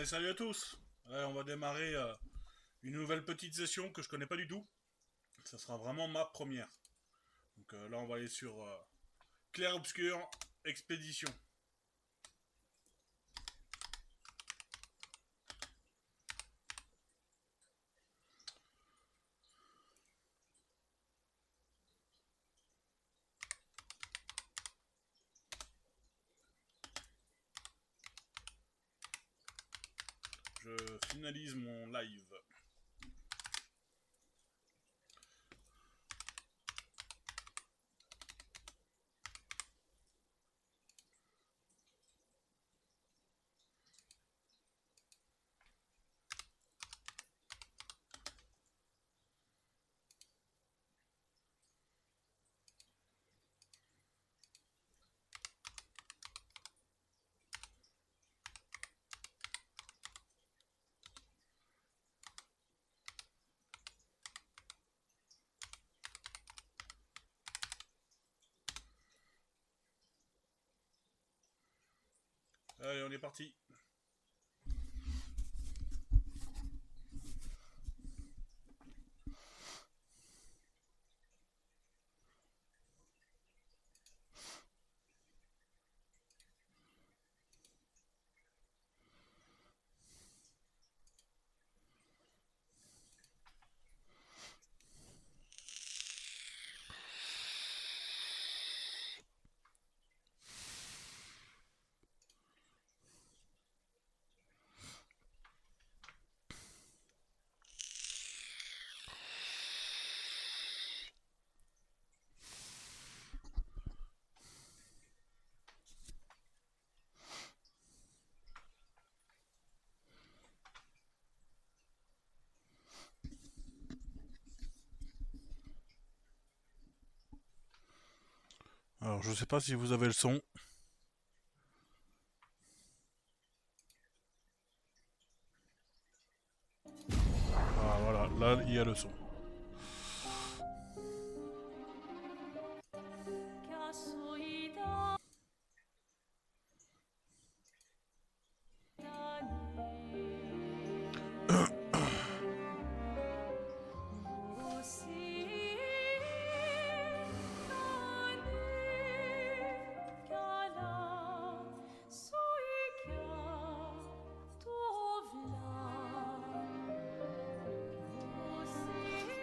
Salut à tous. On va démarrer une nouvelle petite session que je connais pas du tout. Ça sera vraiment ma première. Donc là, on va aller sur Clair Obscur Expédition. Je finalise mon live. Allez, on est parti. Alors, je sais pas si vous avez le son. Ah, voilà, là, il y a le son.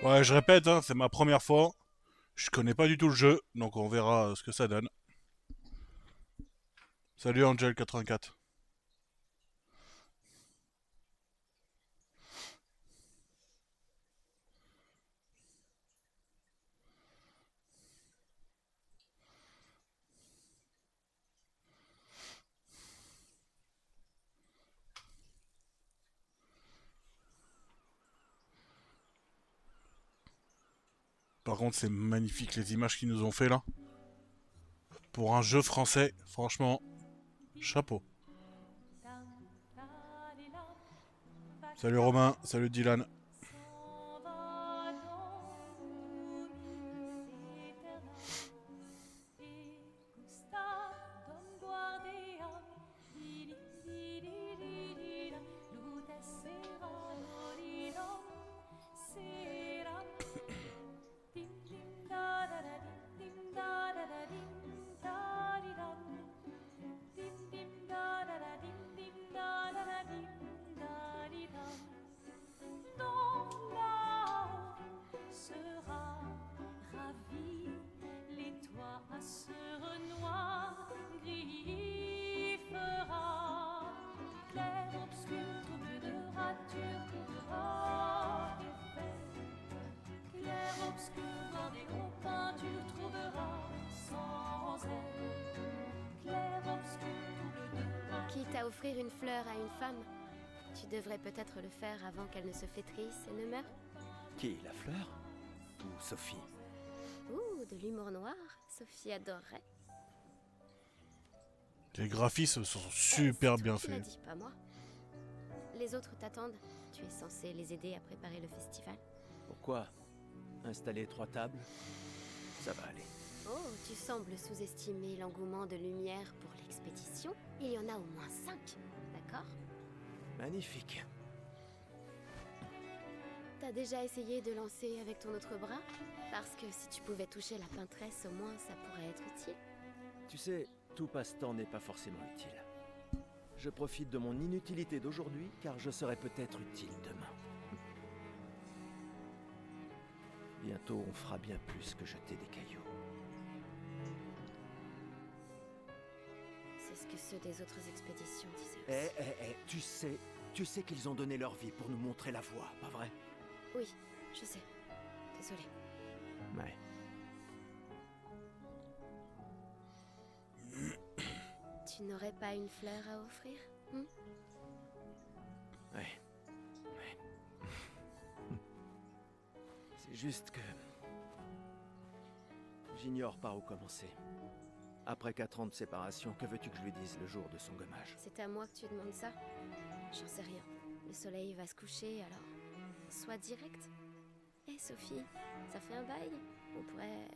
Ouais, je répète, hein, c'est ma première fois. Je connais pas du tout le jeu, donc on verra ce que ça donne. Salut Angel84. Par contre, c'est magnifique les images qu'ils nous ont fait là. Pour un jeu français, franchement, chapeau. Salut Romain, salut Dylan. Quitte à offrir une fleur à une femme, tu devrais peut-être le faire avant qu'elle ne se flétrisse et ne meure. Qui, la fleur? Ou Sophie? Ouh, de l'humour noir, Sophie adorerait. Les graphismes sont super bien Tu l'as faits. dit, pas moi. Les autres t'attendent. Tu es censé les aider à préparer le festival. Pourquoi? Installer 3 tables? Ça va aller. Oh, tu sembles sous-estimer l'engouement de lumière pour l'expédition. Il y en a au moins 5, d'accord? Magnifique. T'as déjà essayé de lancer avec ton autre bras? Parce que si tu pouvais toucher la peintresse, au moins ça pourrait être utile. Tu sais, tout passe-temps n'est pas forcément utile. Je profite de mon inutilité d'aujourd'hui, car je serai peut-être utile demain. Bientôt, on fera bien plus que jeter des cailloux. C'est ce que ceux des autres expéditions disaient aussi. Tu sais qu'ils ont donné leur vie pour nous montrer la voie, pas vrai? Oui, je sais. Désolée. Ouais. Tu n'aurais pas une fleur à offrir? Ouais. C'est juste que... j'ignore par où commencer. Après 4 ans de séparation, que veux-tu que je lui dise le jour de son gommage? C'est à moi que tu demandes ça? J'en sais rien. Le soleil va se coucher, alors... sois direct. Hé, Sophie, ça fait un bail? On pourrait...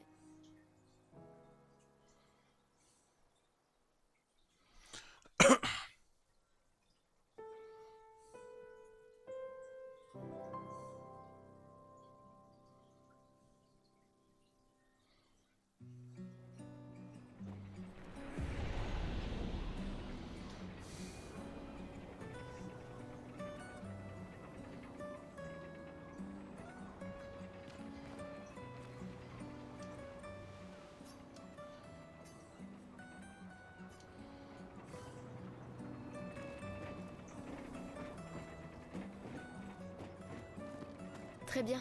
Très bien,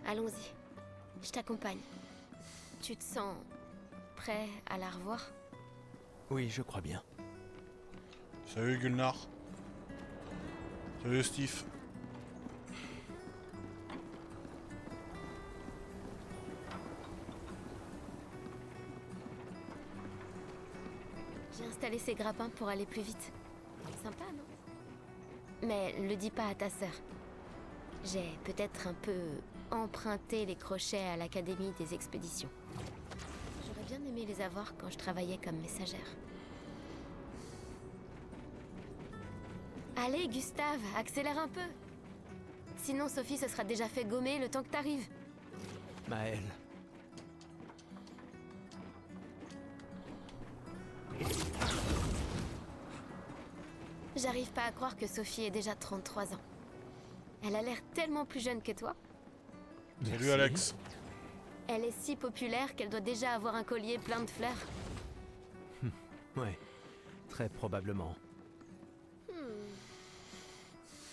allons-y. Je t'accompagne. Tu te sens prêt à la revoir? Oui, je crois bien. Salut Gulnar. Salut Steve. J'ai installé ces grappins pour aller plus vite. Sympa, non? Mais le dis pas à ta sœur. J'ai peut-être un peu emprunté les crochets à l'Académie des expéditions. J'aurais bien aimé les avoir quand je travaillais comme messagère. Allez, Gustave, accélère un peu. Sinon, Sophie se sera déjà fait gommer le temps que t'arrives. Maëlle. J'arrive pas à croire que Sophie ait déjà 33 ans. Elle a l'air tellement plus jeune que toi. Salut Alex. Elle est si populaire qu'elle doit déjà avoir un collier plein de fleurs. Ouais, très probablement.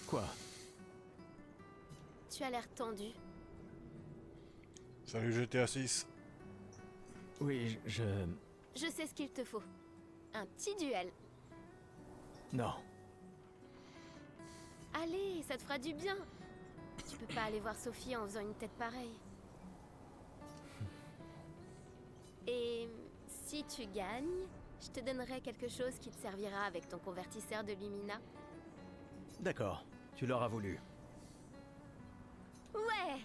Quoi? Tu as l'air tendu. Salut GTA 6. Oui, je... Je sais ce qu'il te faut. Un petit duel. Non. Allez, ça te fera du bien. Tu peux pas aller voir Sophie en faisant une tête pareille. Et si tu gagnes, je te donnerai quelque chose qui te servira avec ton convertisseur de Lumina. D'accord, tu l'auras voulu. Ouais!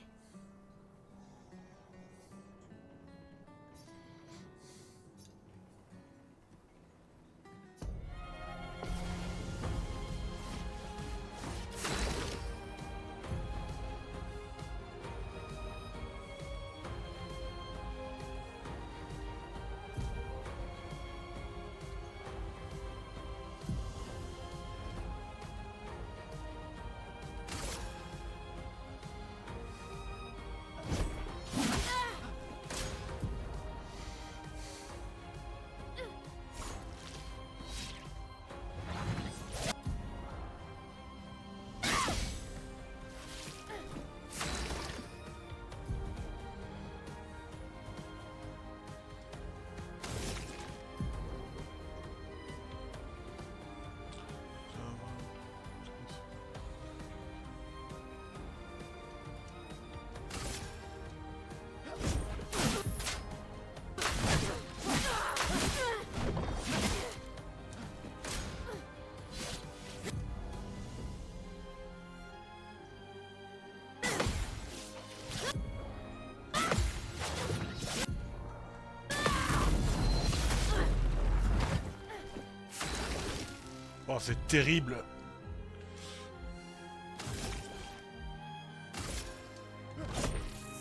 Oh, c'est terrible.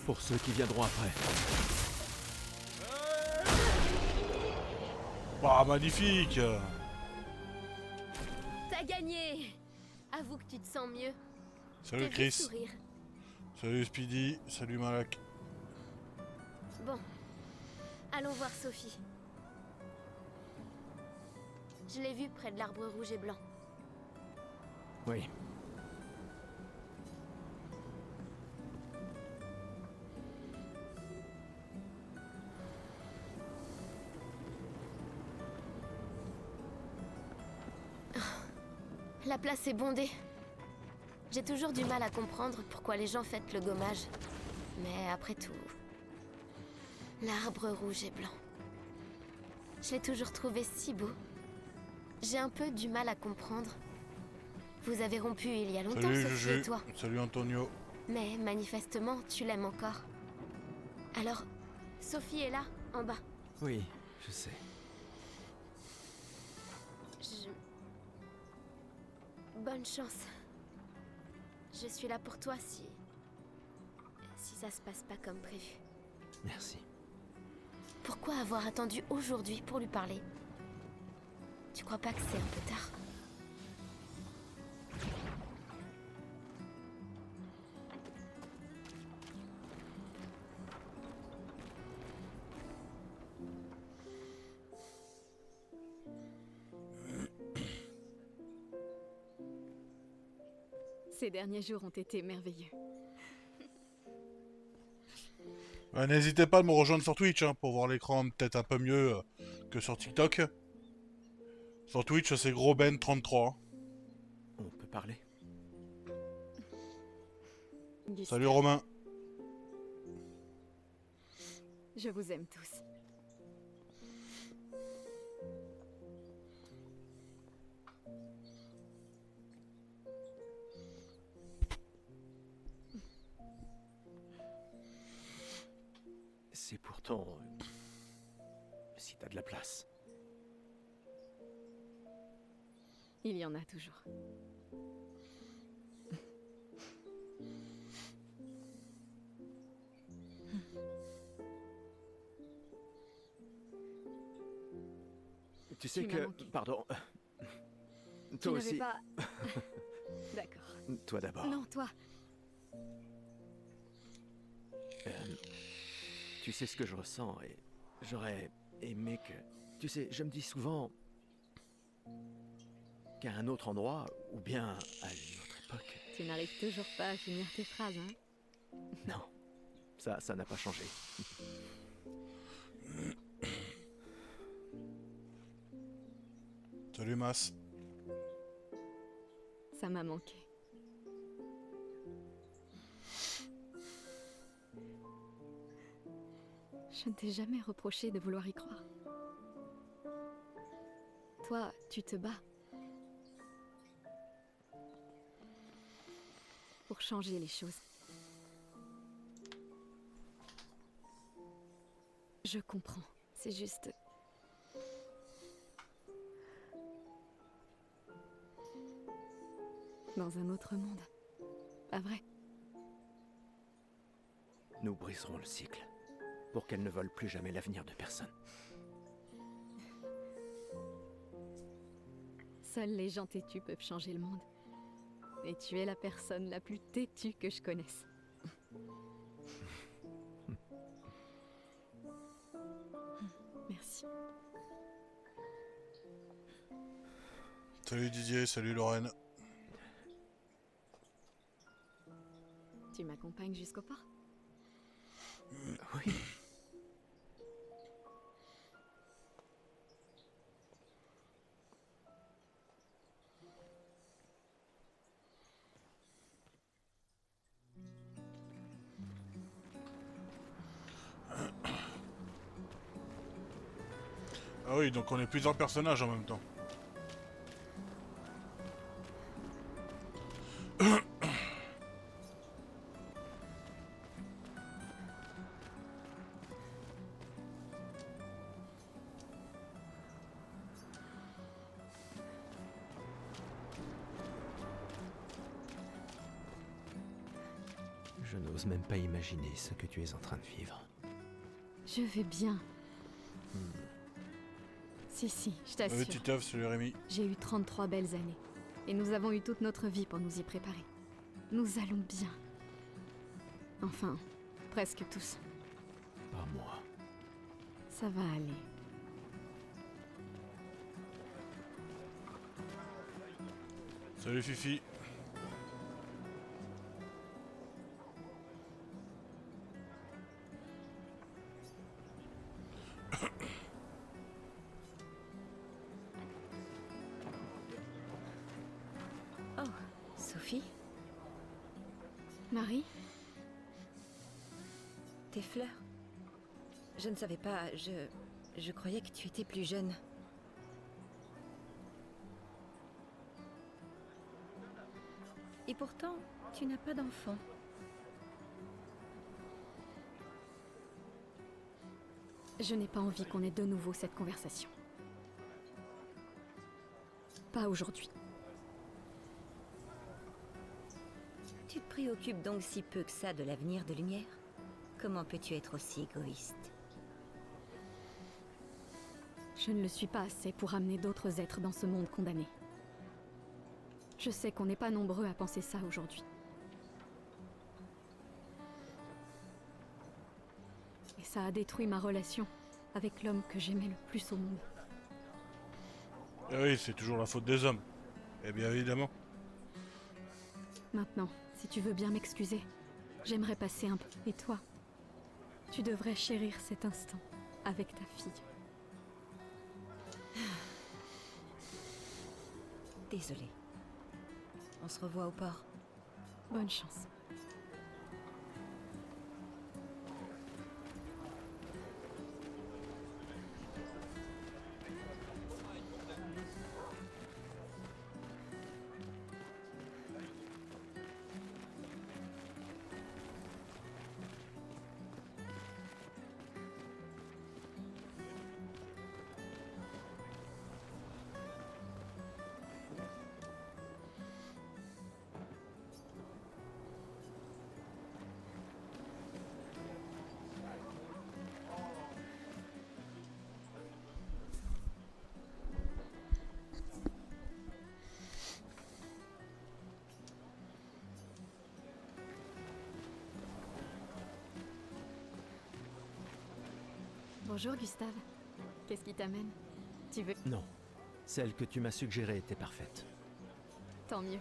pour ceux qui viendront après. Bah, magnifique. T'as gagné. Avoue que tu te sens mieux. Salut T'es vu Chris. sourire. Salut Speedy. Salut Malak. Bon, allons voir Sophie. Je l'ai vue près de l'arbre rouge et blanc. Oui. La place est bondée. J'ai toujours du mal à comprendre pourquoi les gens fêtent le gommage. Mais après tout, l'arbre rouge et blanc. Je l'ai toujours trouvé si beau. J'ai un peu du mal à comprendre. Vous avez rompu il y a longtemps, Salut Sophie Juju. et toi. Salut Antonio. Mais manifestement, tu l'aimes encore. Alors, Sophie est là, en bas. Oui, je sais. Bonne chance. Je suis là pour toi si ça se passe pas comme prévu. Merci. Pourquoi avoir attendu aujourd'hui pour lui parler? Tu crois pas que c'est un peu tard? Ces derniers jours ont été merveilleux. N'hésitez pas à me rejoindre sur Twitch pour voir l'écran peut-être un peu mieux que sur TikTok. Sur Twitch, c'est GrosBen33. On peut parler? Gustave, Salut Romain. je vous aime tous. C'est pourtant... si t'as de la place. Il y en a toujours. Tu sais Tu m'as que... manqué. Pardon. Tu Toi n'avais aussi. pas... D'accord. Toi d'abord. Non, toi. Tu sais ce que je ressens et j'aurais aimé que... Tu sais, je me dis souvent qu'à un autre endroit, ou bien à une autre époque... Tu n'arrives toujours pas à finir tes phrases, hein? Non, ça n'a pas changé. Salut Mas. Ça m'a manqué. Je ne t'ai jamais reproché de vouloir y croire. Toi, tu te bats. Pour changer les choses. Je comprends. C'est juste... dans un autre monde. Pas vrai? Nous briserons le cycle, pour qu'elle ne vole plus jamais l'avenir de personne. Seuls les gens têtus peuvent changer le monde. Et tu es la personne la plus têtue que je connaisse. Merci. Salut Didier, salut Lorraine. Tu m'accompagnes jusqu'au port? Oui. Ah oui, donc on est plusieurs personnages en même temps. Je n'ose même pas imaginer ce que tu es en train de vivre. Je vais bien. Si, je t'assure. Oui, Titeuf, c'est Rémi. J'ai eu 33 belles années. Et nous avons eu toute notre vie pour nous y préparer. Nous allons bien. Enfin, presque tous. Pas moi. Ça va aller. Salut Fifi. Sophie, Marie? tes fleurs? Je ne savais pas, je croyais que tu étais plus jeune. Et pourtant, tu n'as pas d'enfant. Je n'ai pas envie qu'on ait de nouveau cette conversation. Pas aujourd'hui. Tu te préoccupes donc si peu que ça de l'avenir de Lumière? Comment peux-tu être aussi égoïste? Je ne le suis pas assez pour amener d'autres êtres dans ce monde condamné. Je sais qu'on n'est pas nombreux à penser ça aujourd'hui. Et ça a détruit ma relation avec l'homme que j'aimais le plus au monde. Ah oui, c'est toujours la faute des hommes. Eh bien évidemment. Maintenant, si tu veux bien m'excuser, j'aimerais passer un peu. Et toi, tu devrais chérir cet instant avec ta fille. Désolée. On se revoit au port. Bonne chance. Bonjour Gustave. Qu'est-ce qui t'amène? Tu veux? Non. Celle que tu m'as suggérée était parfaite. Tant mieux.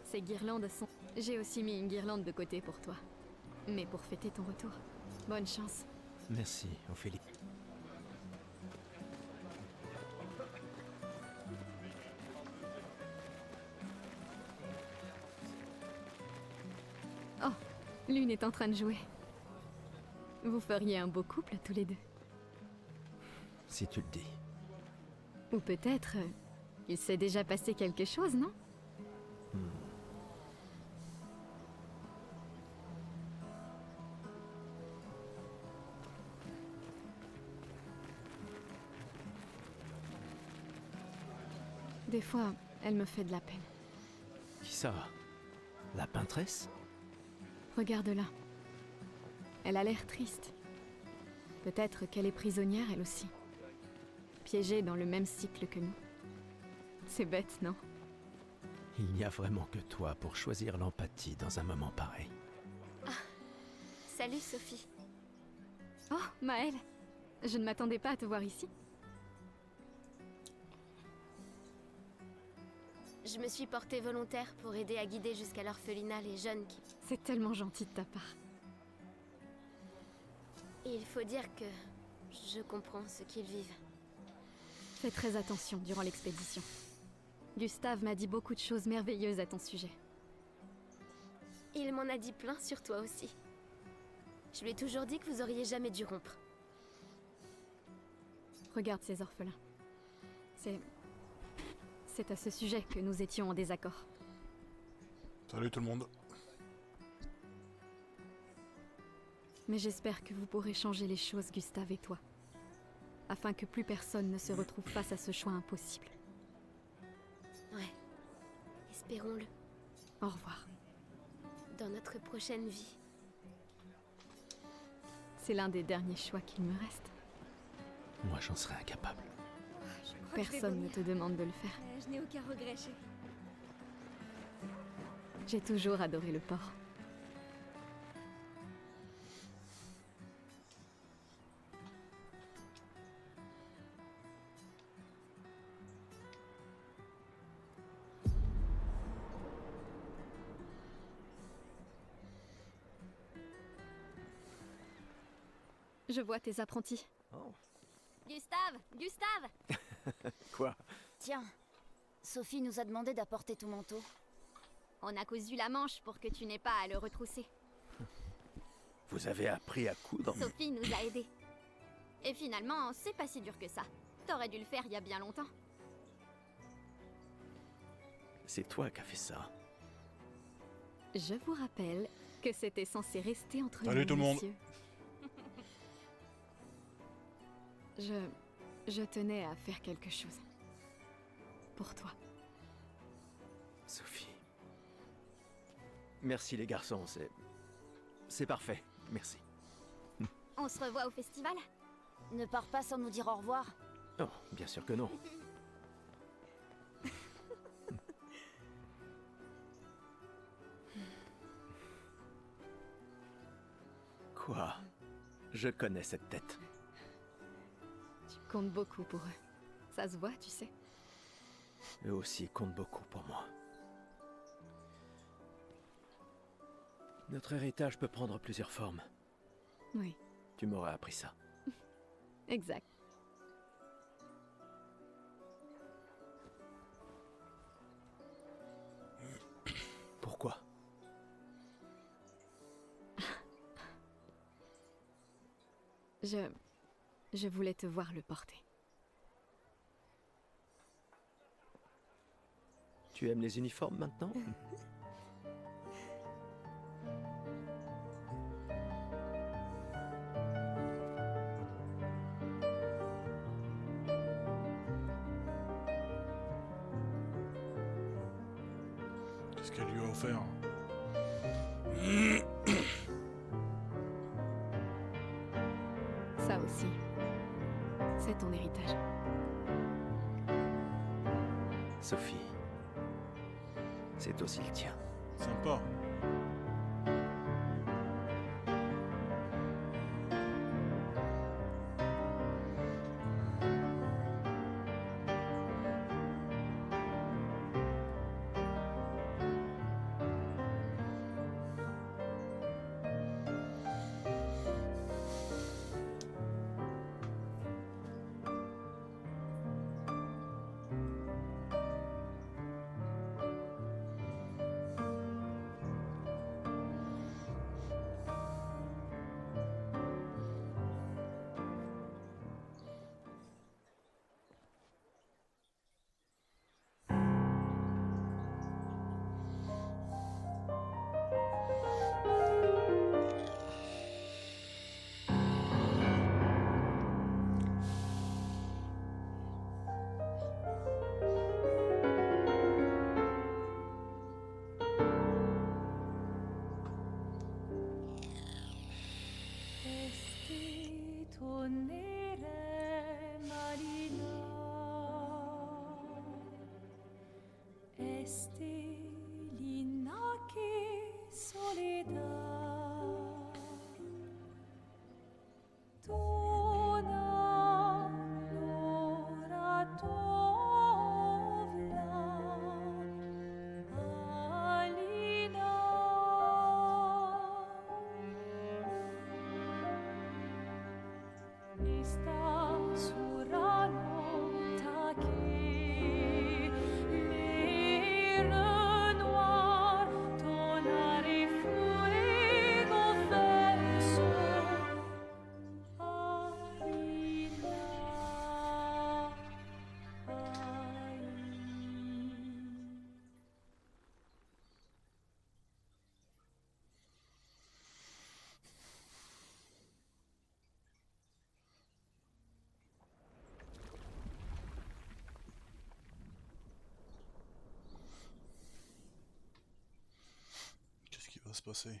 Ces guirlandes sont... J'ai aussi mis une guirlande de côté pour toi. Mais pour fêter ton retour. Bonne chance. Merci, Ophélie. Oh, Lune est en train de jouer. Vous feriez un beau couple tous les deux. Si tu le dis. Ou peut-être... il s'est déjà passé quelque chose, non? Des fois, elle me fait de la peine. Qui ça? La peintresse? Regarde-la. Elle a l'air triste. Peut-être qu'elle est prisonnière, elle aussi. Piégée dans le même cycle que nous. C'est bête, non? Il n'y a vraiment que toi pour choisir l'empathie dans un moment pareil. Salut Sophie. Oh, Maëlle! Je ne m'attendais pas à te voir ici. Je me suis portée volontaire pour aider à guider jusqu'à l'orphelinat les jeunes qui... C'est tellement gentil de ta part. Et il faut dire que je comprends ce qu'ils vivent. Fais très attention durant l'expédition. Gustave m'a dit beaucoup de choses merveilleuses à ton sujet. Il m'en a dit plein sur toi aussi. Je lui ai toujours dit que vous auriez jamais dû rompre. Regarde ces orphelins. C'est à ce sujet que nous étions en désaccord. Salut tout le monde. Mais j'espère que vous pourrez changer les choses, Gustave et toi. Afin que plus personne ne se retrouve face à ce choix impossible. Ouais. Espérons-le. Au revoir. Dans notre prochaine vie, C'est l'un des derniers choix qu'il me reste. Moi, j'en serais incapable. Je crois que je vais Personne ne vomir. te demande de le faire. Je n'ai aucun regret, chérie. J'ai toujours adoré le port. Je vois tes apprentis. Oh, Gustave! Gustave! quoi? Tiens, Sophie nous a demandé d'apporter ton manteau. On a cousu la manche pour que tu n'aies pas à le retrousser. Vous avez appris à coudre? Sophie nous a aidés. Et finalement, c'est pas si dur que ça. T'aurais dû le faire il y a bien longtemps. C'est toi qui as fait ça. Je vous rappelle que c'était censé rester entre Salut nous, tout le monde. messieurs. Je tenais à faire quelque chose. Pour toi. Sophie. Merci les garçons, c'est parfait. Merci. On se revoit au festival? Ne pars pas sans nous dire au revoir. Oh, bien sûr que non. Quoi? Je connais cette tête. Tu comptes beaucoup pour eux. Ça se voit, tu sais. Eux aussi comptent beaucoup pour moi. Notre héritage peut prendre plusieurs formes. Oui, Tu m'aurais appris ça. exact. Pourquoi? Je voulais te voir le porter. Tu aimes les uniformes maintenant? Qu'est-ce qu'elle lui a offert? Ça aussi. C'est ton héritage. Sophie. C'est aussi le tien. Sympa. Qu'est-ce qui va se passer?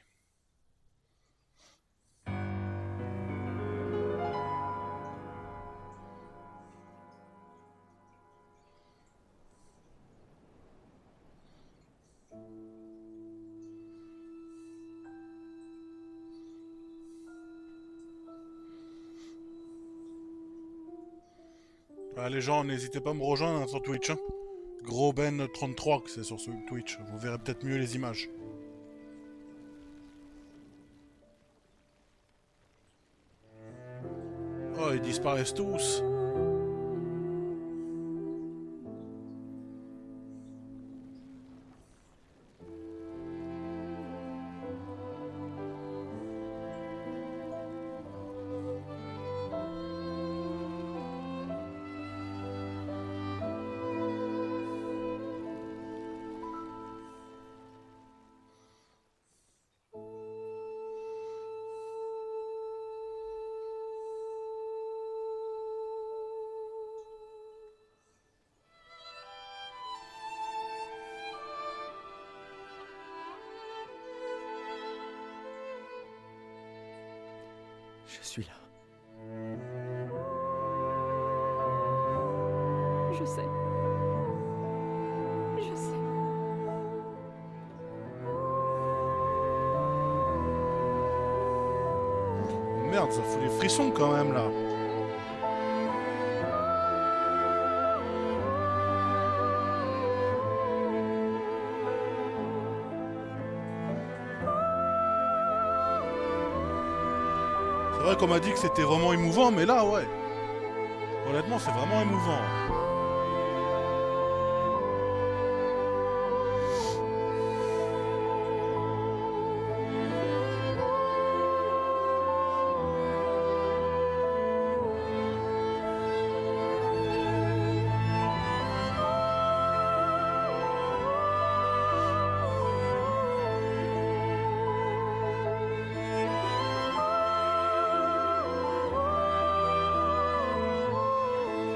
Ah, les gens, n'hésitez pas à me rejoindre sur Twitch. Hein. Gros Ben 33, que c'est sur ce Twitch. Vous verrez peut-être mieux les images. Oh, ils disparaissent tous. Je suis là. Je sais. Je sais. Merde, ça fout les frissons quand même là. C'est vrai qu'on m'a dit que c'était vraiment émouvant, mais là, ouais. Honnêtement, c'est vraiment émouvant.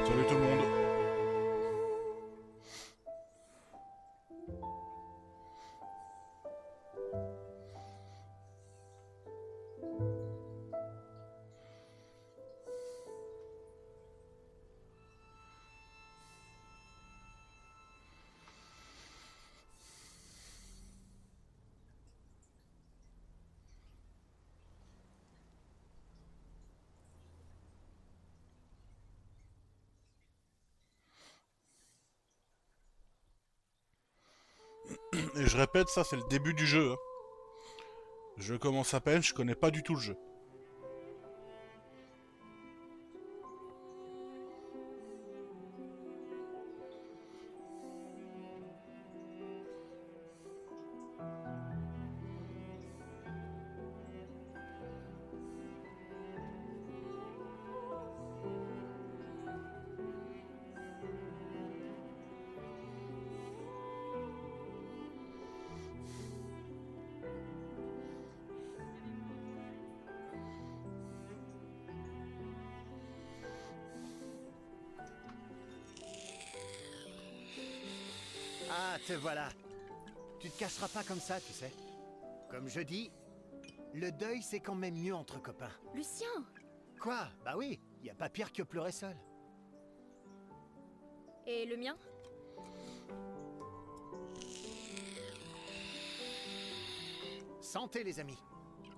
Salut tout le monde. Et je répète, ça c'est le début du jeu. Hein. Je commence à peine, je connais pas du tout le jeu. Ah, te voilà. Tu te cacheras pas comme ça, tu sais. Comme je dis, le deuil c'est quand même mieux entre copains. Lucien! Quoi? Bah oui, y a pas pire que pleurer seul. Et le mien? Santé les amis.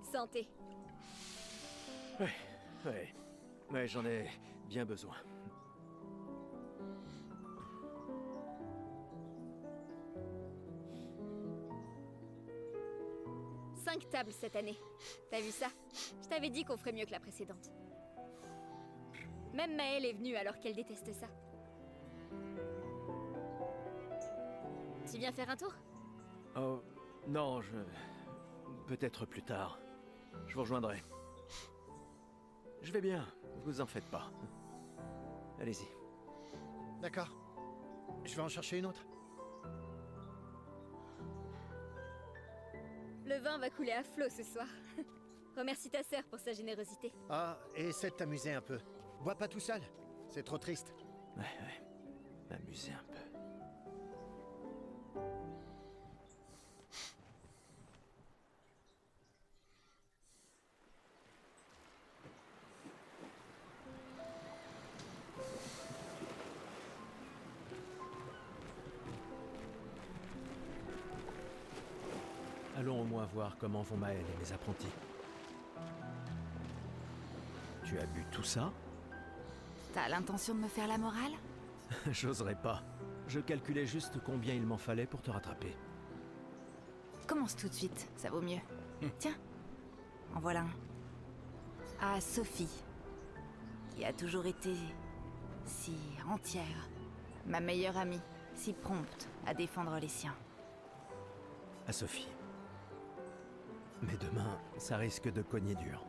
Santé. Ouais, j'en ai bien besoin. 5 tables cette année. T'as vu ça? Je t'avais dit qu'on ferait mieux que la précédente. Même Maëlle est venue alors qu'elle déteste ça. Tu viens faire un tour? Oh, non, peut-être plus tard. Je vous rejoindrai. Je vais bien, vous en faites pas. Allez-y. D'accord. Je vais en chercher une autre. Le vin va couler à flot ce soir. Remercie ta sœur pour sa générosité. Ah, et essaie de t'amuser un peu. Bois pas tout seul. C'est trop triste. Ouais. M'amuser un peu. Allons au moins voir comment vont Maëlle et mes apprentis. Tu as bu tout ça? T'as l'intention de me faire la morale? J'oserais pas. Je calculais juste combien il m'en fallait pour te rattraper. Commence tout de suite, ça vaut mieux. Tiens, en voilà un. À Sophie, qui a toujours été si entière. Ma meilleure amie, si prompte à défendre les siens. À Sophie. Mais demain, ça risque de cogner dur.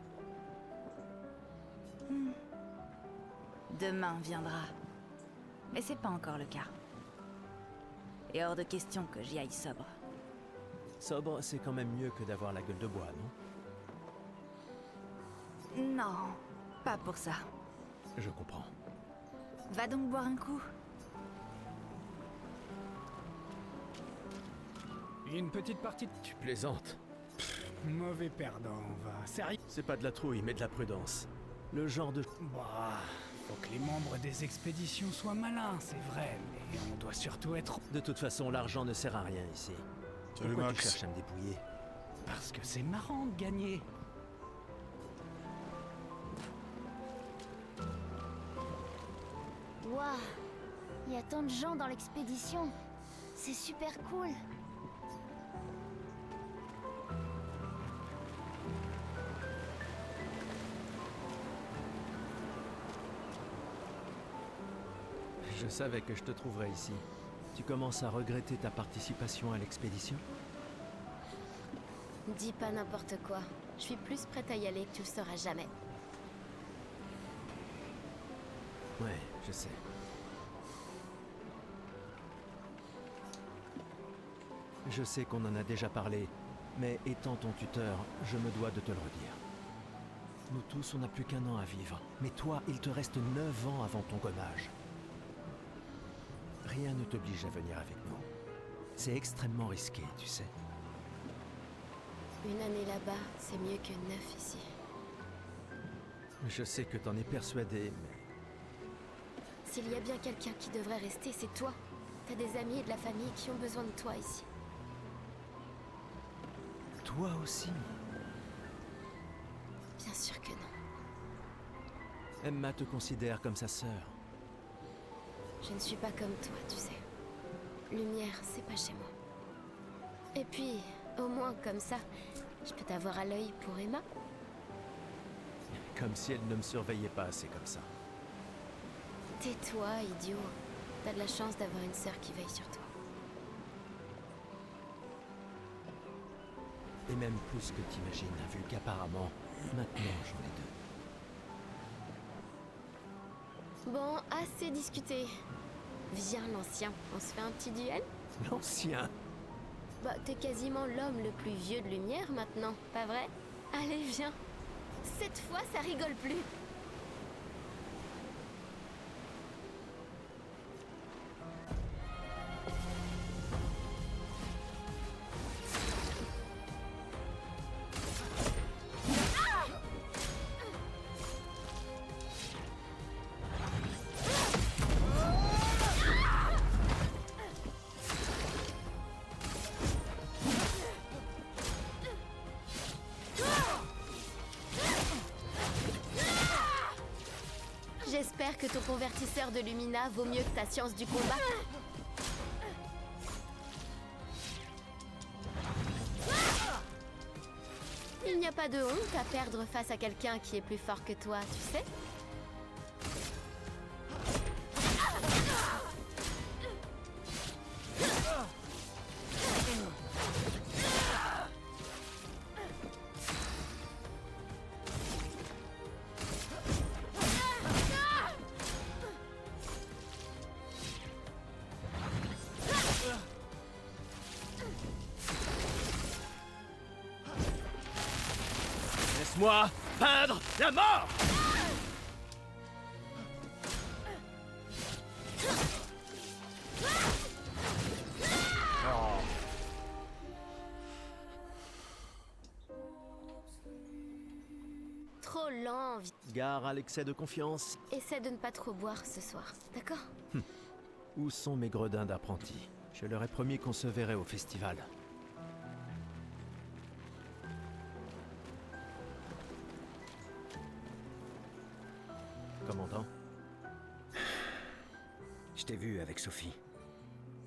Demain viendra. Mais c'est pas encore le cas. Et hors de question que j'y aille sobre. Sobre, c'est quand même mieux que d'avoir la gueule de bois, non? Non, pas pour ça. Je comprends. Va donc boire un coup. Une petite partie de... Tu plaisantes. Mauvais perdant, va. Sérieux? C'est pas de la trouille, mais de la prudence. Le genre de... Bah... Faut que les membres des expéditions soient malins, c'est vrai, mais on doit surtout être... De toute façon, l'argent ne sert à rien ici. Salut Pourquoi tu Max. cherches à me dépouiller? Parce que c'est marrant de gagner. Waouh, il y a tant de gens dans l'expédition. C'est super cool. Je savais que je te trouverais ici. Tu commences à regretter ta participation à l'expédition? Dis pas n'importe quoi. Je suis plus prête à y aller que tu le sauras jamais. Ouais, je sais. Je sais qu'on en a déjà parlé, mais étant ton tuteur, je me dois de te le redire. Nous tous, on n'a plus qu'un an à vivre. Mais toi, il te reste 9 ans avant ton gommage. Rien ne t'oblige à venir avec nous. C'est extrêmement risqué, tu sais. Une année là-bas, c'est mieux que 9 ici. Je sais que t'en es persuadé, mais... S'il y a bien quelqu'un qui devrait rester, c'est toi. T'as des amis et de la famille qui ont besoin de toi ici. Toi aussi. Bien sûr que non. Emma te considère comme sa sœur. Je ne suis pas comme toi, tu sais. Lumière, c'est pas chez moi. Et puis, au moins comme ça, je peux t'avoir à l'œil pour Emma. Comme si elle ne me surveillait pas assez comme ça. Tais-toi, idiot. T'as de la chance d'avoir une sœur qui veille sur toi. Et même plus que t'imagines, vu qu'apparemment, maintenant j'en ai 2. Bon, assez discuté. Viens, l'ancien, on se fait un petit duel? L'ancien. Bah, t'es quasiment l'homme le plus vieux de Lumière maintenant, pas vrai? Allez, viens. Cette fois, ça rigole plus. J'espère que ton convertisseur de Lumina vaut mieux que ta science du combat. Il n'y a pas de honte à perdre face à quelqu'un qui est plus fort que toi, tu sais? Laisse-moi peindre la mort! Trop lent, Gare à l'excès de confiance. essaie de ne pas trop boire ce soir, d'accord? Où sont mes gredins d'apprentis? Je leur ai promis qu'on se verrait au festival. Commandant, Je t'ai vu avec Sophie.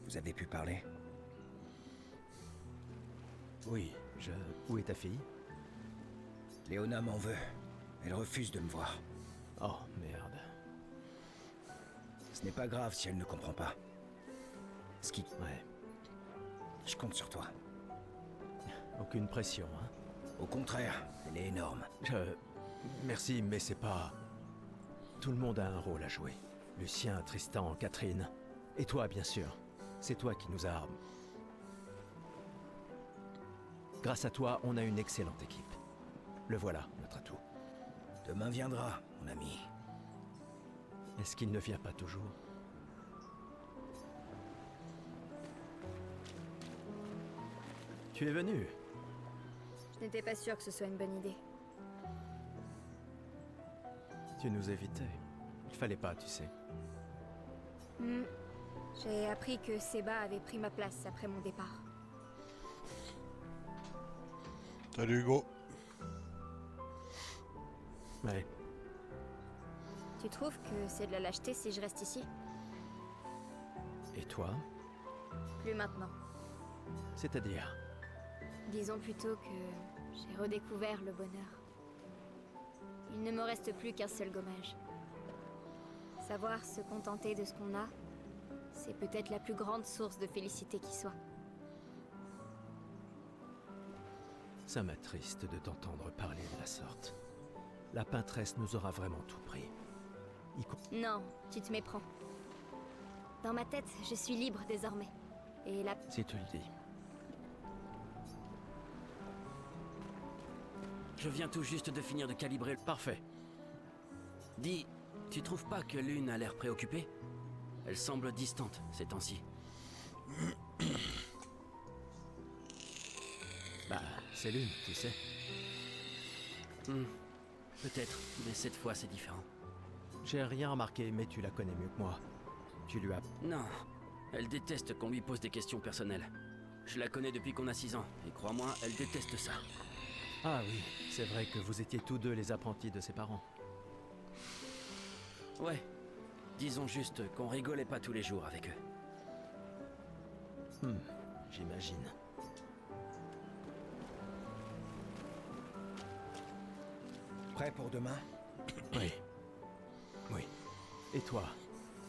Vous avez pu parler? Oui, Où est ta fille? Léona m'en veut. Elle refuse de me voir. Oh, merde. Ce n'est pas grave si elle ne comprend pas. Ouais. Je compte sur toi. Aucune pression, hein? Au contraire, elle est énorme. Merci, mais c'est pas... Tout le monde a un rôle à jouer. Lucien, Tristan, Catherine. Et toi, bien sûr. C'est toi qui nous as... Grâce à toi, on a une excellente équipe. Le voilà, notre atout. Demain viendra, mon ami. Est-ce qu'il ne vient pas toujours? Tu es venu. Je n'étais pas sûre que ce soit une bonne idée. Tu nous évitais. Il fallait pas, tu sais. J'ai appris que Seba avait pris ma place après mon départ. Salut Hugo. Ouais. Tu trouves que c'est de la lâcheté si je reste ici? Et toi? Plus maintenant. C'est-à-dire? Disons plutôt que j'ai redécouvert le bonheur. Il ne me reste plus qu'un seul gommage. Savoir se contenter de ce qu'on a, c'est peut-être la plus grande source de félicité qui soit. Ça m'attriste de t'entendre parler de la sorte. La peintresse nous aura vraiment tout pris. Non, tu te méprends. Dans ma tête, je suis libre désormais. Et la... Si tu le dis. Je viens tout juste de finir de calibrer le... Parfait. Dis, tu trouves pas que Lune a l'air préoccupée? Elle semble distante ces temps-ci. Bah, c'est Lune, tu sais. Peut-être, mais cette fois c'est différent. J'ai rien remarqué, mais tu la connais mieux que moi. Tu lui as... Non, elle déteste qu'on lui pose des questions personnelles. Je la connais depuis qu'on a 6 ans, et crois-moi, elle déteste ça. Ah oui, c'est vrai que vous étiez tous deux les apprentis de ses parents. Ouais, disons juste qu'on rigolait pas tous les jours avec eux. J'imagine. Prêt pour demain? Oui. Oui. Et toi?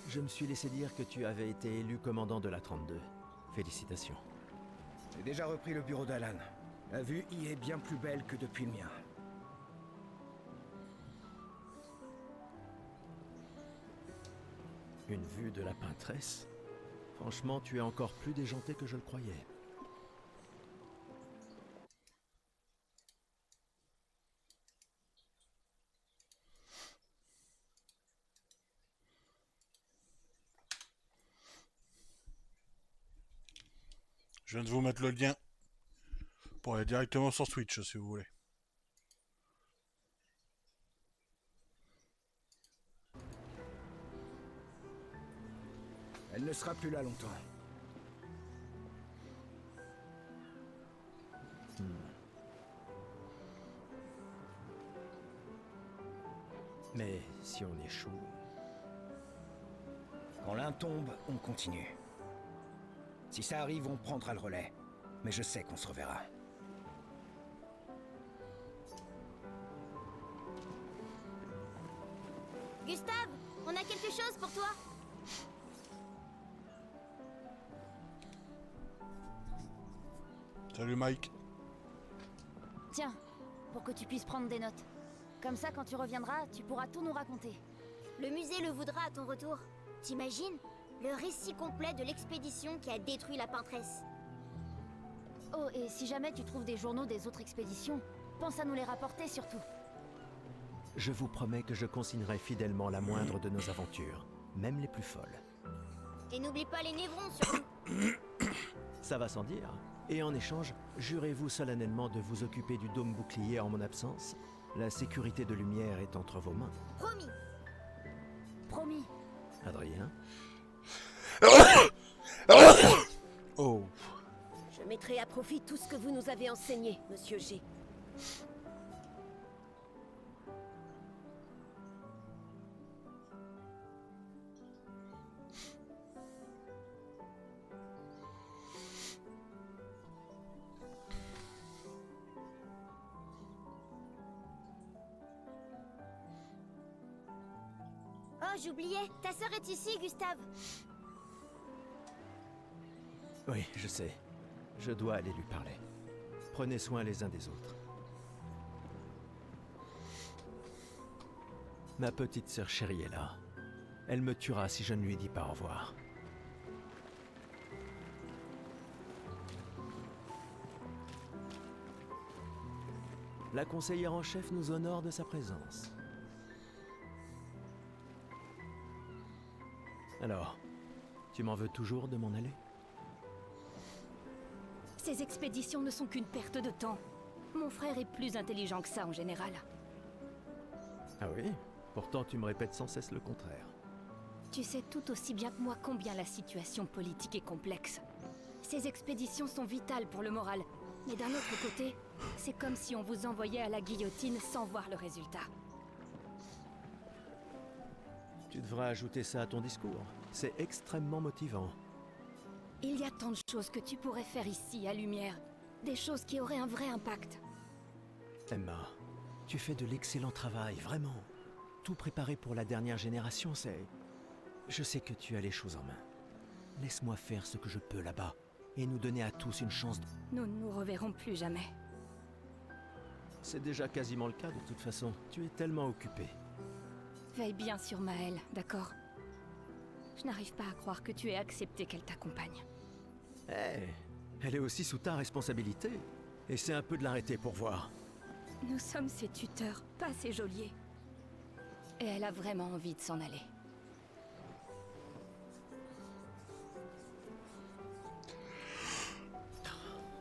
Je me suis laissé dire que tu avais été élu commandant de la 32. Félicitations. J'ai déjà repris le bureau d'Alan. La vue y est bien plus belle que depuis le mien. Une vue de la peintresse? Franchement, tu es encore plus déjanté que je le croyais. Je viens de vous mettre le lien pour aller directement sur Twitch si vous voulez. Elle ne sera plus là longtemps. Mais si on échoue... Quand l'un tombe, on continue. Si ça arrive, on prendra le relais. Mais je sais qu'on se reverra. Gustave, on a quelque chose pour toi. Salut Mike. Tiens, pour que tu puisses prendre des notes. Comme ça, quand tu reviendras, tu pourras tout nous raconter. Le musée le voudra à ton retour. T'imagines? Le récit complet de l'expédition qui a détruit la peintresse. Oh, et si jamais tu trouves des journaux des autres expéditions, pense à nous les rapporter surtout. Je vous promets que je consignerai fidèlement la moindre de nos aventures, même les plus folles. Et n'oublie pas les névrons surtout. Ça va sans dire. Et en échange, jurez-vous solennellement de vous occuper du dôme bouclier en mon absence? La sécurité de Lumière est entre vos mains. Promis. Promis. Adrien? Oh. Je mettrai à profit tout ce que vous nous avez enseigné, Monsieur G. j'oubliais. Ta sœur est ici, Gustave. Oui, je sais. Je dois aller lui parler. Prenez soin les uns des autres. Ma petite sœur chérie est là. Elle me tuera si je ne lui dis pas au revoir. La conseillère en chef nous honore de sa présence. Alors, tu m'en veux toujours de m'en aller? Ces expéditions ne sont qu'une perte de temps. Mon frère est plus intelligent que ça en général. Ah oui? Pourtant tu me répètes sans cesse le contraire. Tu sais tout aussi bien que moi combien la situation politique est complexe. Ces expéditions sont vitales pour le moral. Mais d'un autre côté, c'est comme si on vous envoyait à la guillotine sans voir le résultat. Tu devrais ajouter ça à ton discours. C'est extrêmement motivant. Il y a tant de choses que tu pourrais faire ici, à Lumière. Des choses qui auraient un vrai impact. Emma, tu fais de l'excellent travail, vraiment. Tout préparé pour la dernière génération, c'est... Je sais que tu as les choses en main. Laisse-moi faire ce que je peux là-bas, et nous donner à tous une chance de... Nous ne nous reverrons plus jamais. C'est déjà quasiment le cas de toute façon. Tu es tellement occupé. Veille bien sur Maëlle, d'accord? Je n'arrive pas à croire que tu aies accepté qu'elle t'accompagne. Eh, elle est aussi sous ta responsabilité. Essaie un peu de l'arrêter pour voir. Nous sommes ses tuteurs, pas ses geôliers. Et elle a vraiment envie de s'en aller.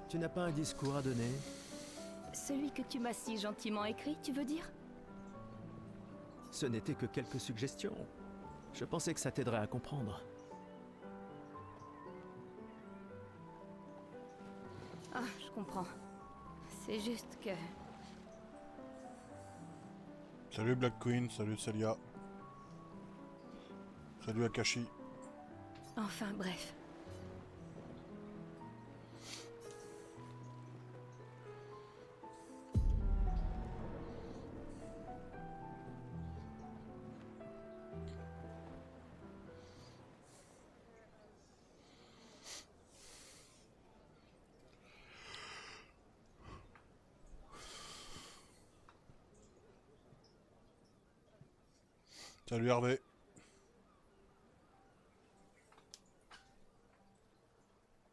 Tu n'as pas un discours à donner? Celui que tu m'as si gentiment écrit, tu veux dire? Ce n'était que quelques suggestions. Je pensais que ça t'aiderait à comprendre. Ah, je comprends. C'est juste que... Salut Black Queen, salut Celia. Salut Akashi. Enfin, bref. Salut Hervé.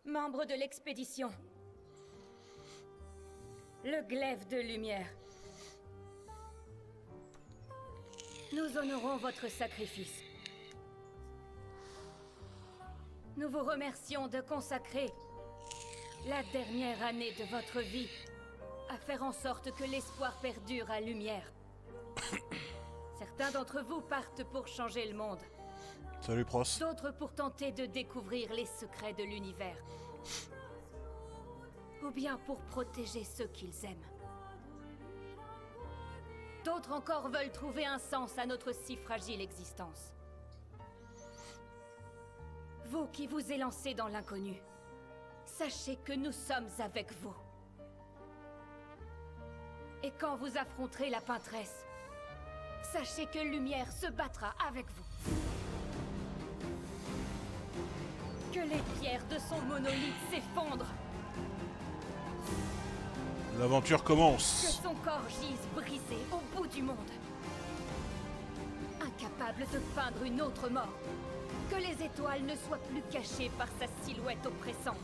Membre de l'expédition. Le glaive de lumière. Nous honorons votre sacrifice. Nous vous remercions de consacrer la dernière année de votre vie à faire en sorte que l'espoir perdure à lumière. Certains d'entre vous partent pour changer le monde. Salut Pros. D'autres pour tenter de découvrir les secrets de l'univers. Ou bien pour protéger ceux qu'ils aiment. D'autres encore veulent trouver un sens à notre si fragile existence. Vous qui vous élancez dans l'inconnu, sachez que nous sommes avec vous. Et quand vous affronterez la peintresse, sachez que Lumière se battra avec vous. Que les pierres de son monolithe s'effondrent. L'aventure Que commence. son corps gise brisé au bout du monde. Incapable de peindre une autre mort. Que les étoiles ne soient plus cachées par sa silhouette oppressante.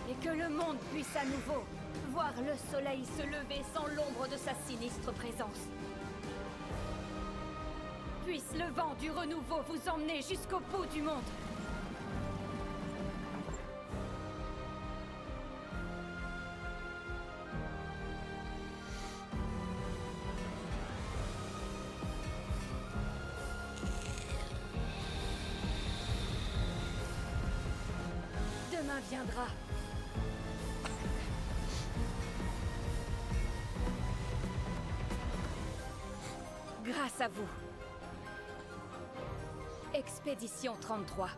Et que le monde puisse à nouveau voir le soleil se lever sans l'ombre de sa sinistre présence. Puisse le vent du renouveau vous emmener jusqu'au bout du monde. Demain viendra. Grâce à vous. Expédition 33.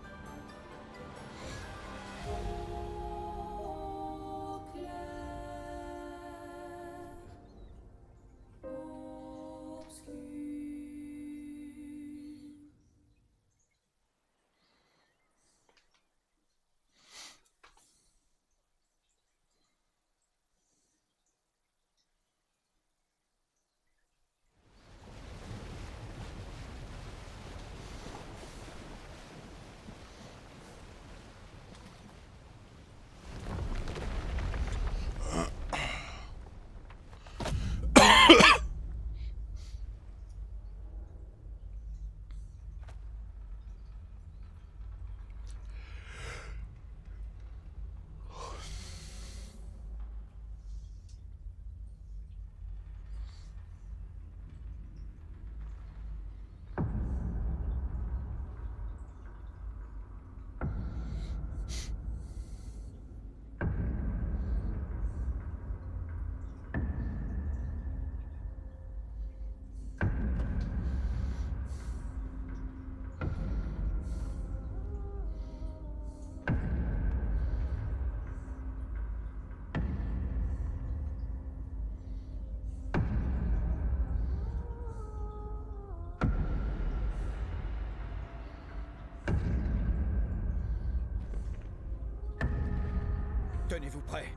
Tenez-vous prêts.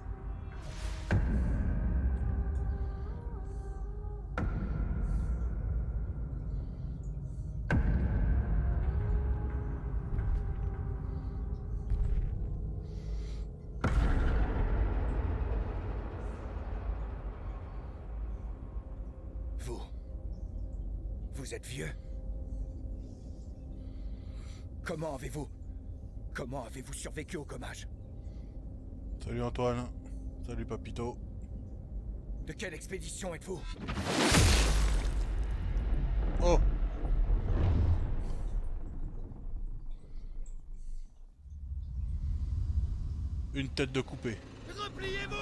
Vous êtes vieux. Comment avez-vous survécu au gommage? Salut Antoine. Salut Papito. De quelle expédition êtes-vous? Oh! Une tête de coupé. Repliez-vous!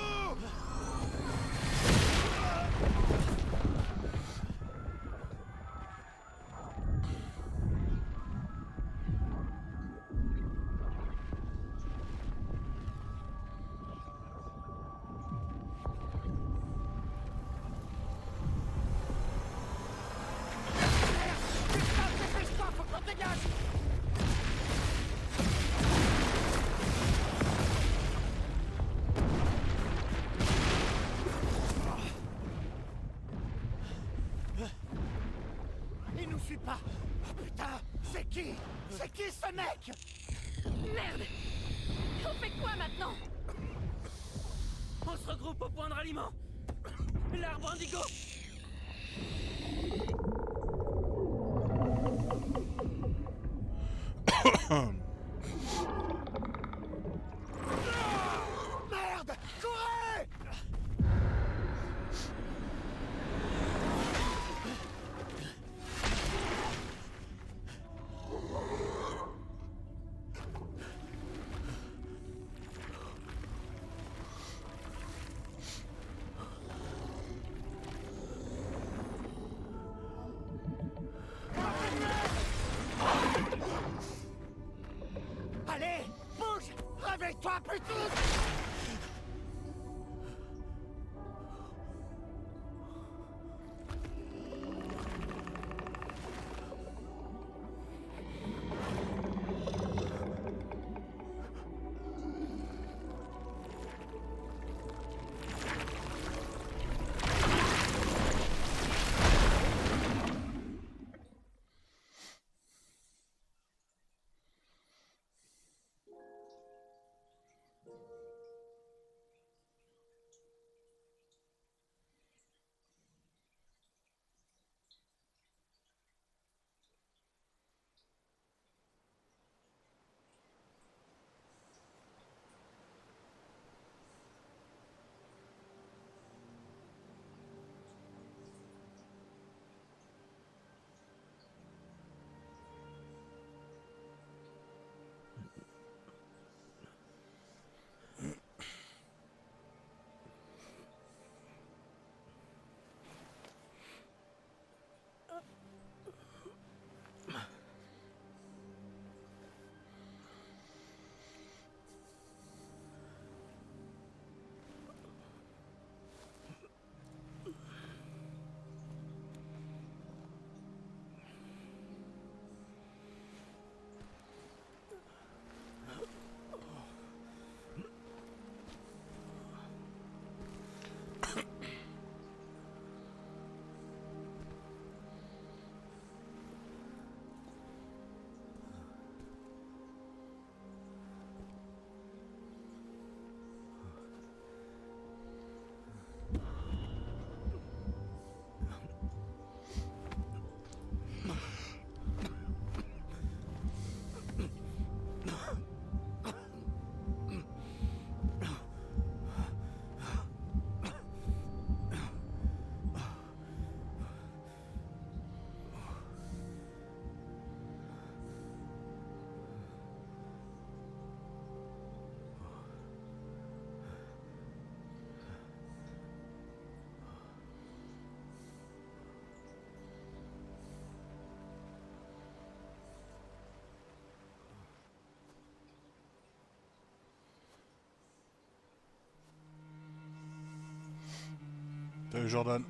Il nous suit pas! Oh putain! C'est qui? C'est qui ce mec? Merde! On fait quoi maintenant? On se regroupe au point de ralliement! L'arbre indigo! Merde! Courez! Allez! Bouge! Réveille-toi, putain! Salut Jordan.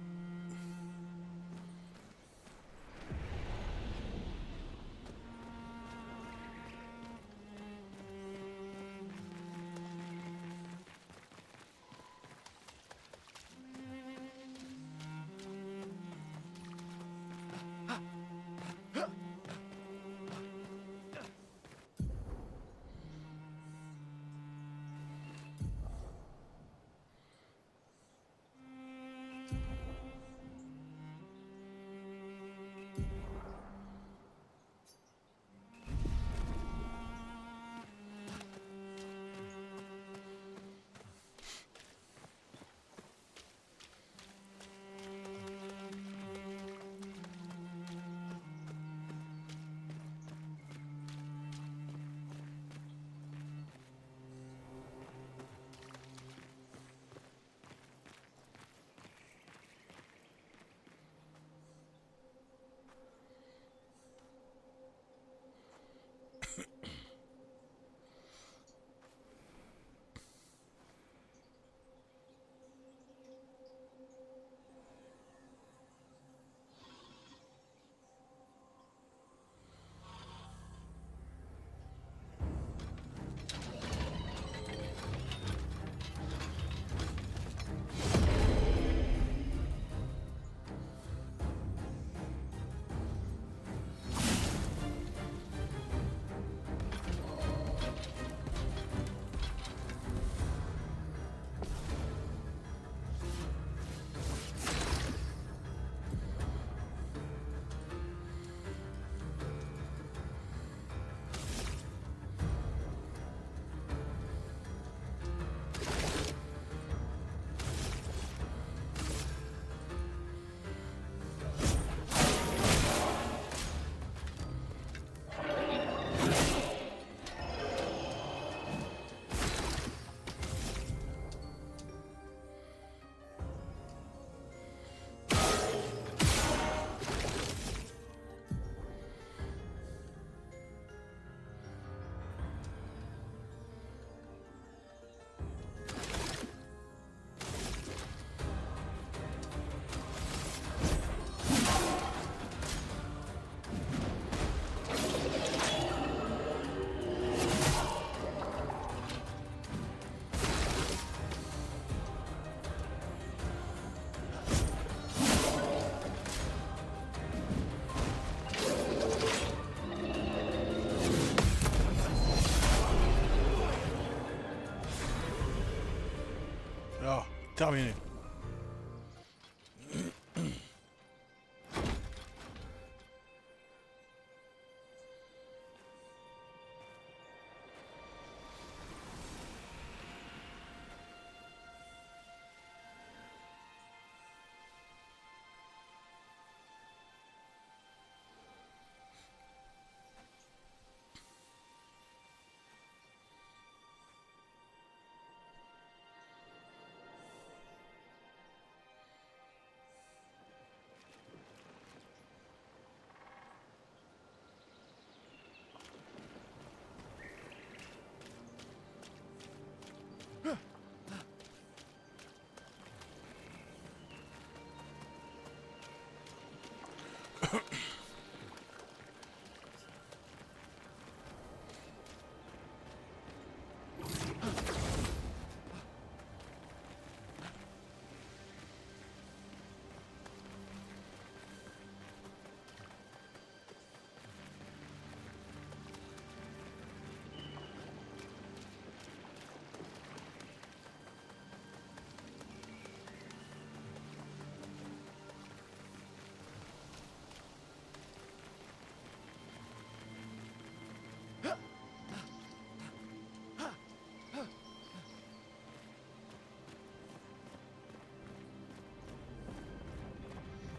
Terminé.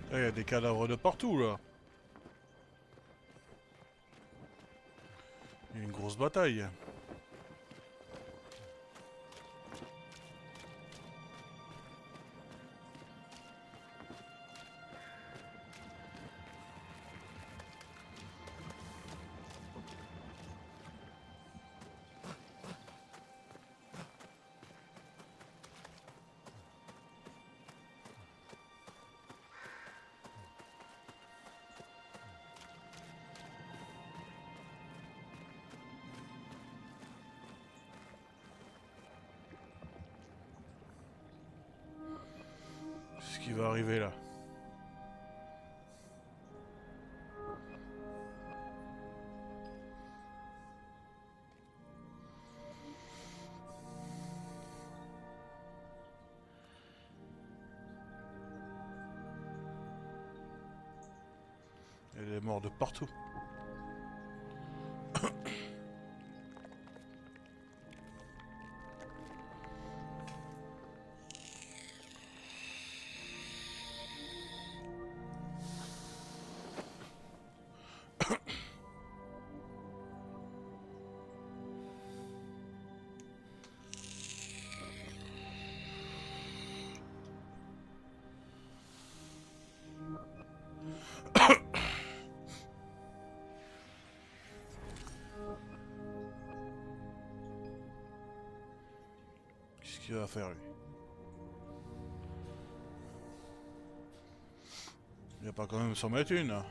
Il y a des cadavres de partout là. Il y a une grosse bataille. Ce qui va arriver là. Il y a des morts de partout. Qu'est-ce qu'il va faire lui? Il va pas quand même s'en mettre une là.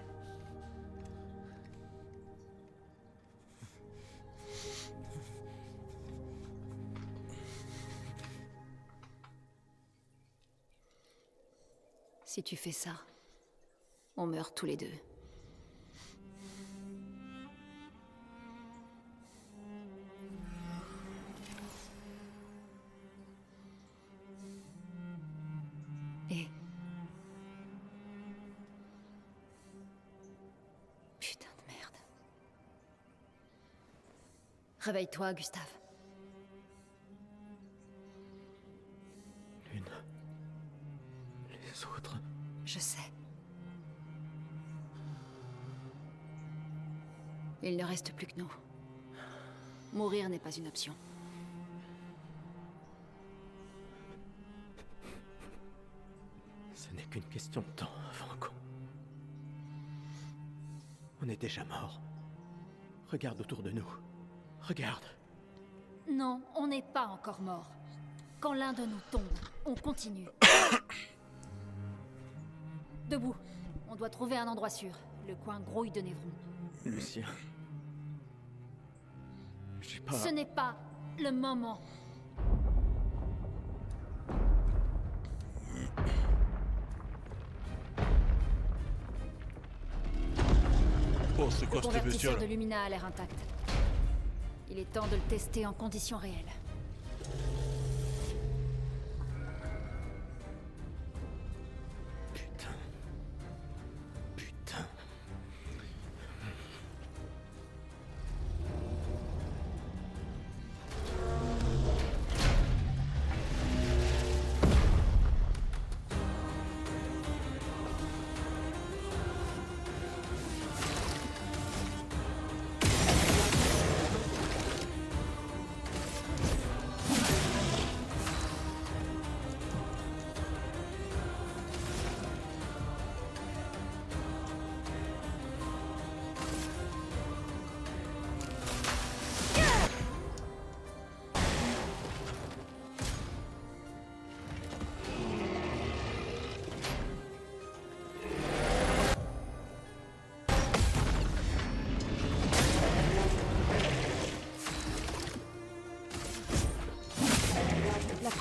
Si tu fais ça, on meurt tous les deux. Et... Putain de merde. Réveille-toi, Gustave. Lune. Les autres. Je sais. Il ne reste plus que nous. Mourir n'est pas une option. Ce n'est qu'une question de temps, Franco. On est déjà mort. Regarde autour de nous. Regarde. Non, on n'est pas encore mort. Quand l'un de nous tombe, on continue. Debout. On doit trouver un endroit sûr. Le coin grouille de Névron. Lucien. J'ai pas... Ce n'est pas le moment. Oh, c'est quoi Le cette convertisseur bestiole? de Lumina a l'air intact. Il est temps de le tester en conditions réelles.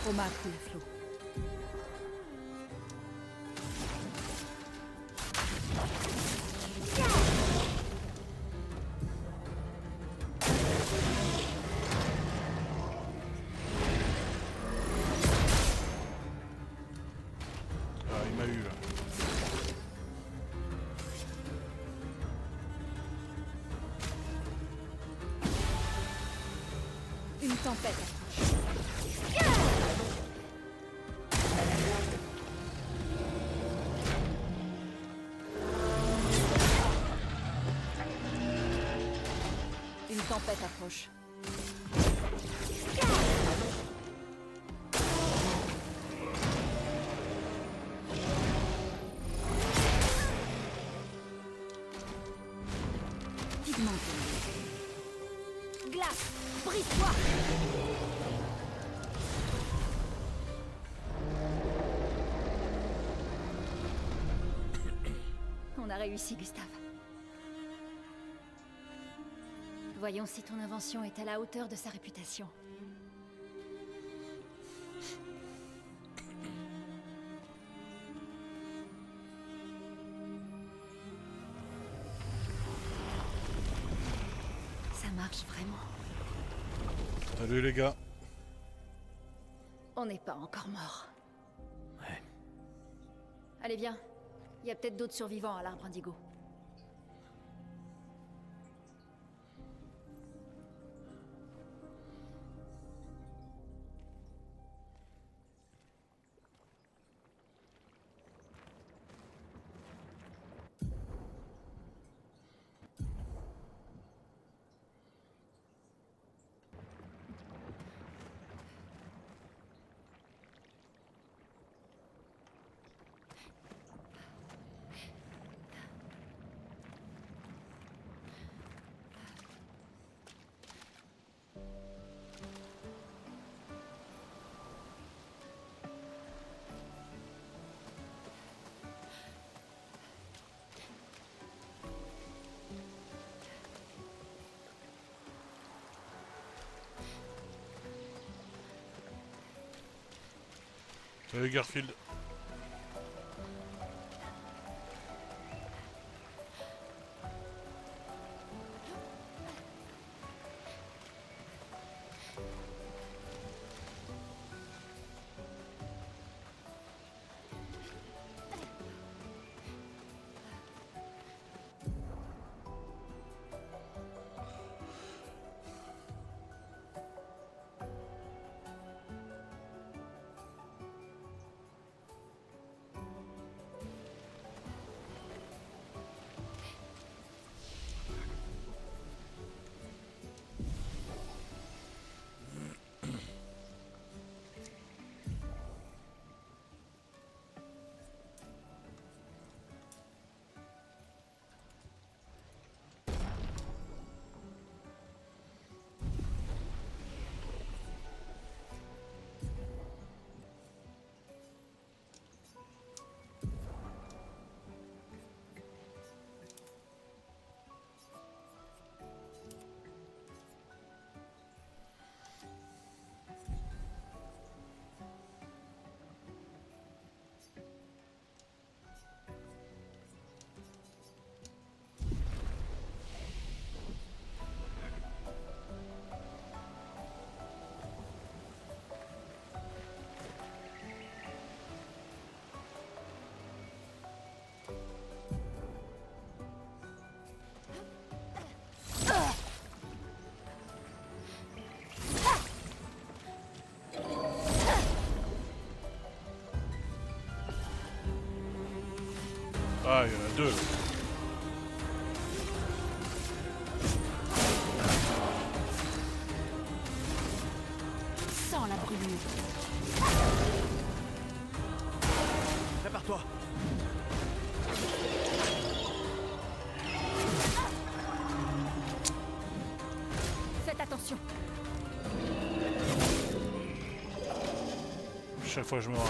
Oma coule à flot. Ah, il m'a eu là. Une tempête approche. Une tempête approche. Pigmenté. Glace, brise-toi! On a réussi, Gustave. Voyons si ton invention est à la hauteur de sa réputation. Ça marche vraiment. Salut les gars. On n'est pas encore mort. Ouais. Allez, viens. Il y a peut-être d'autres survivants à l'arbre indigo. Salut Garfield. Ah, il y en a deux. Sans la brûlure. Prépare-toi. Faites attention. Chaque fois je me rate.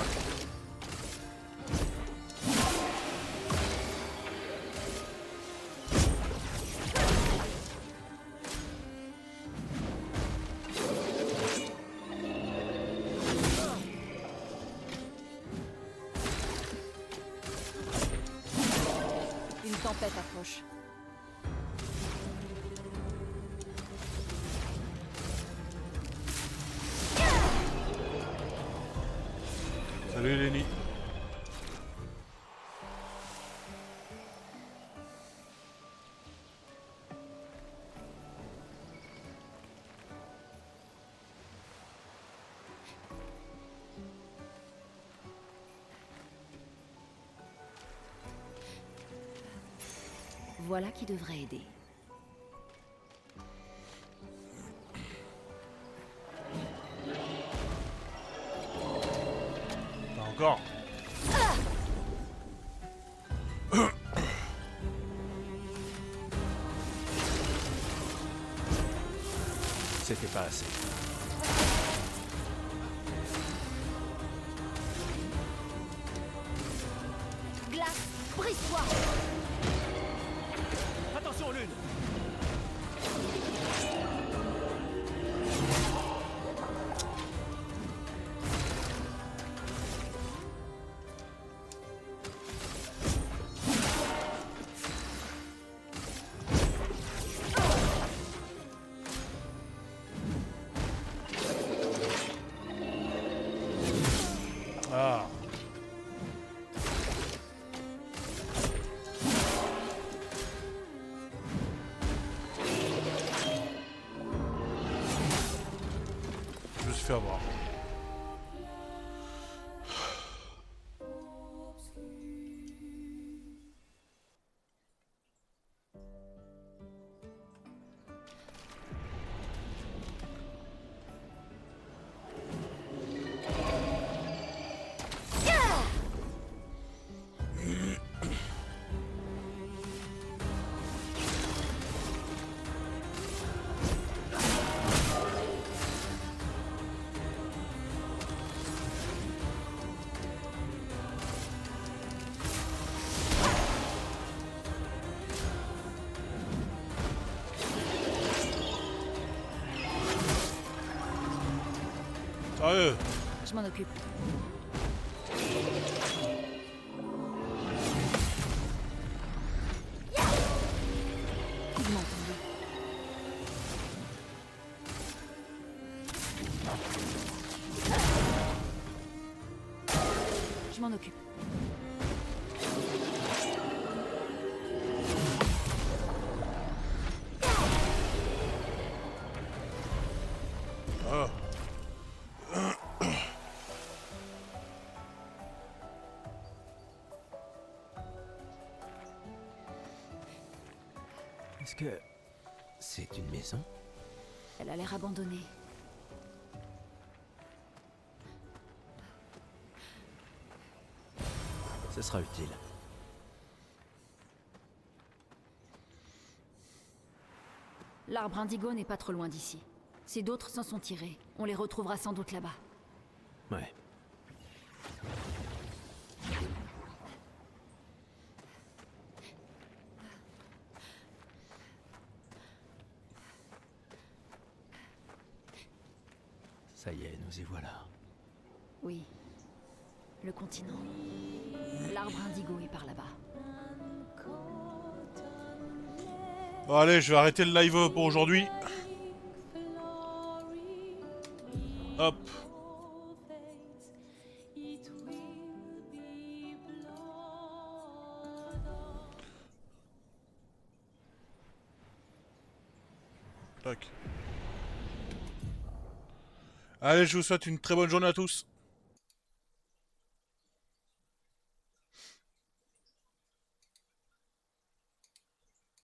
tempête approche. Salut Lenny. Voilà qui devrait aider. Pas encore. C'était pas assez. Glace, brise-toi! Attention, Lune! Ah. Je me suis fait avoir. Sérieux? Je m'en occupe. Comment tomber? Je m'en occupe. Ah. Est-ce que c'est une maison? Elle a l'air abandonnée. Ce sera utile. L'arbre indigo n'est pas trop loin d'ici. Si d'autres s'en sont tirés, on les retrouvera sans doute là-bas. Ouais. Ça y est, nous y voilà. Oui. Le continent. L'arbre indigo est par là-bas. Bon, allez, je vais arrêter le live pour aujourd'hui. Hop. Tac. Allez, je vous souhaite une très bonne journée à tous.